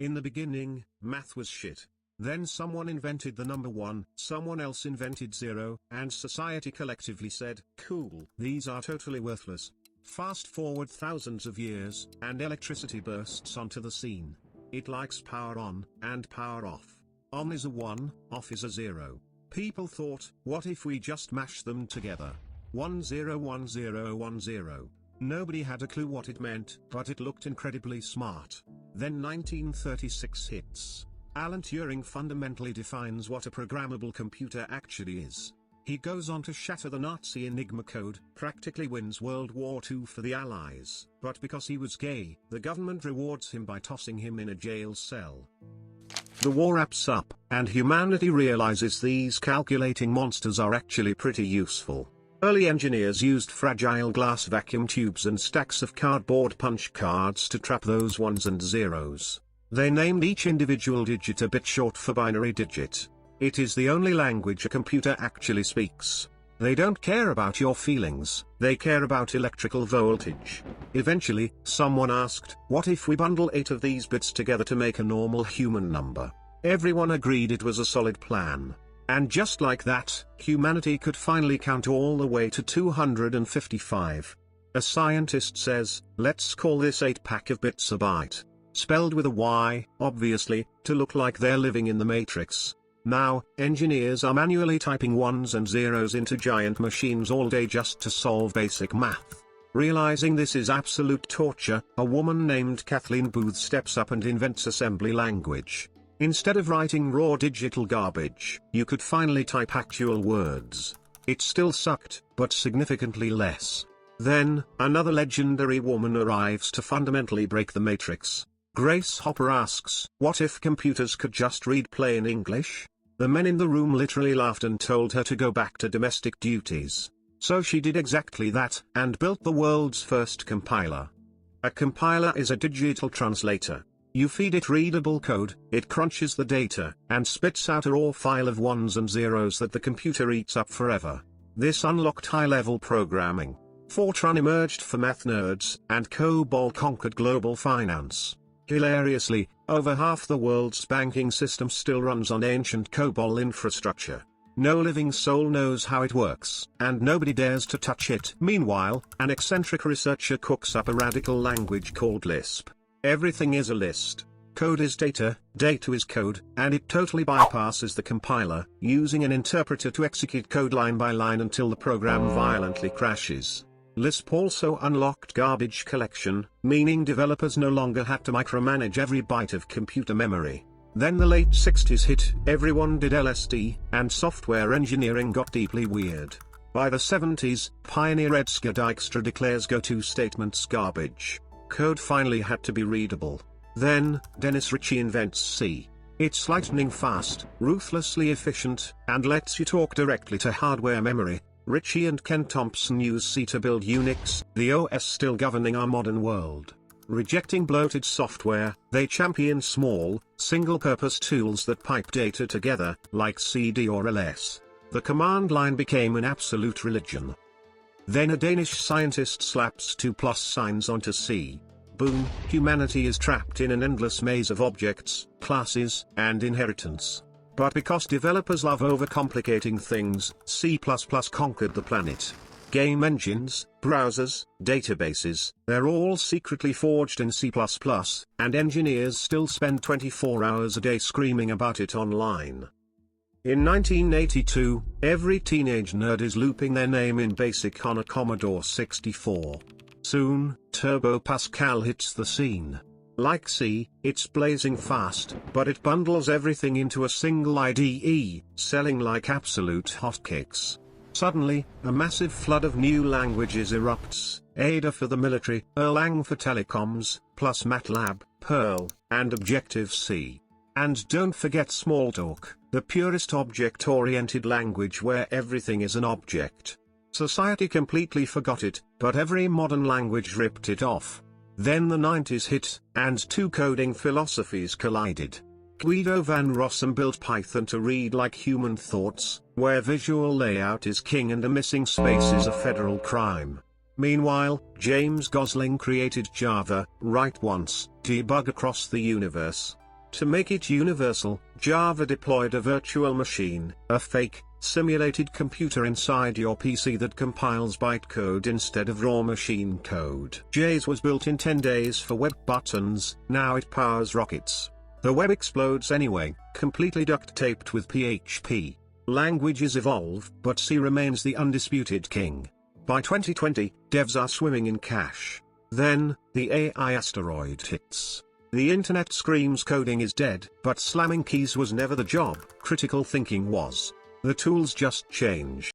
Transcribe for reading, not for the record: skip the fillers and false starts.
In the beginning, math was shit. Then someone invented the number 1, someone else invented 0, and society collectively said, cool, these are totally worthless. Fast forward thousands of years, and electricity bursts onto the scene. It likes power on, and power off. On is a 1, off is a 0. People thought, what if we just mash them together? 1 0 1 0 1 0. Nobody had a clue what it meant, but it looked incredibly smart. Then 1936 hits. Alan Turing fundamentally defines what a programmable computer actually is. He goes on to shatter the Nazi Enigma code, practically wins World War II for the Allies, but because he was gay, the government rewards him by tossing him in a jail cell. The war wraps up, and humanity realizes these calculating monsters are actually pretty useful. Early engineers used fragile glass vacuum tubes and stacks of cardboard punch cards to trap those 1s and 0s. They named each individual digit a bit short for binary digit. It is the only language a computer actually speaks. They don't care about your feelings, they care about electrical voltage. Eventually, someone asked, what if we bundle 8 of these bits together to make a normal human number? Everyone agreed it was a solid plan. And just like that, humanity could finally count all the way to 255. A scientist says, let's call this 8-pack of bits a byte. Spelled with a Y, obviously, to look like they're living in the Matrix. Now, engineers are manually typing 1s and 0s into giant machines all day just to solve basic math. Realizing this is absolute torture, a woman named Kathleen Booth steps up and invents assembly language. Instead of writing raw digital garbage, you could finally type actual words. It still sucked, but significantly less. Then, another legendary woman arrives to fundamentally break the matrix. Grace Hopper asks, what if computers could just read plain English? The men in the room literally laughed and told her to go back to domestic duties. So she did exactly that, and built the world's first compiler. A compiler is a digital translator. You feed it readable code, it crunches the data, and spits out a raw file of 1s and 0s that the computer eats up forever. This unlocked high-level programming. Fortran emerged for math nerds, and COBOL conquered global finance. Hilariously, over half the world's banking system still runs on ancient COBOL infrastructure. No living soul knows how it works, and nobody dares to touch it. Meanwhile, an eccentric researcher cooks up a radical language called Lisp. Everything is a list. Code is data, data is code, and it totally bypasses the compiler, using an interpreter to execute code line by line until the program violently crashes. Lisp also unlocked garbage collection, meaning developers no longer had to micromanage every byte of computer memory. Then the late 60s hit, everyone did LSD, and software engineering got deeply weird. By the 70s, pioneer Edgar Dijkstra declares go-to statements garbage. Code finally had to be readable. Then, Dennis Ritchie invents C. It's lightning fast, ruthlessly efficient, and lets you talk directly to hardware memory. Ritchie and Ken Thompson use C to build Unix, the OS still governing our modern world. Rejecting bloated software, they champion small, single-purpose tools that pipe data together, like CD or LS. The command line became an absolute religion. Then a Danish scientist slaps 2 plus signs onto C. Boom, humanity is trapped in an endless maze of objects, classes, and inheritance. But because developers love overcomplicating things, C++ conquered the planet. Game engines, browsers, databases, they're all secretly forged in C++, and engineers still spend 24 hours a day screaming about it online. In 1982, every teenage nerd is looping their name in BASIC on a Commodore 64. Soon, Turbo Pascal hits the scene. Like C, it's blazing fast, but it bundles everything into a single IDE, selling like absolute hotcakes. Suddenly, a massive flood of new languages erupts, Ada for the military, Erlang for telecoms, plus MATLAB, Perl, and Objective-C. And don't forget Smalltalk, the purest object-oriented language where everything is an object. Society completely forgot it, but every modern language ripped it off. Then the 90s hit, and 2 coding philosophies collided. Guido van Rossum built Python to read like human thoughts, where visual layout is king and a missing space is a federal crime. Meanwhile, James Gosling created Java, write once, debug across the universe. To make it universal, Java deployed a virtual machine, a fake, simulated computer inside your PC that compiles bytecode instead of raw machine code. JS was built in 10 days for web buttons, now it powers rockets. The web explodes anyway, completely duct-taped with PHP. Languages evolve, but C remains the undisputed king. By 2020, devs are swimming in cash. Then, the AI asteroid hits. The internet screams coding is dead, but slamming keys was never the job, critical thinking was. The tools just change.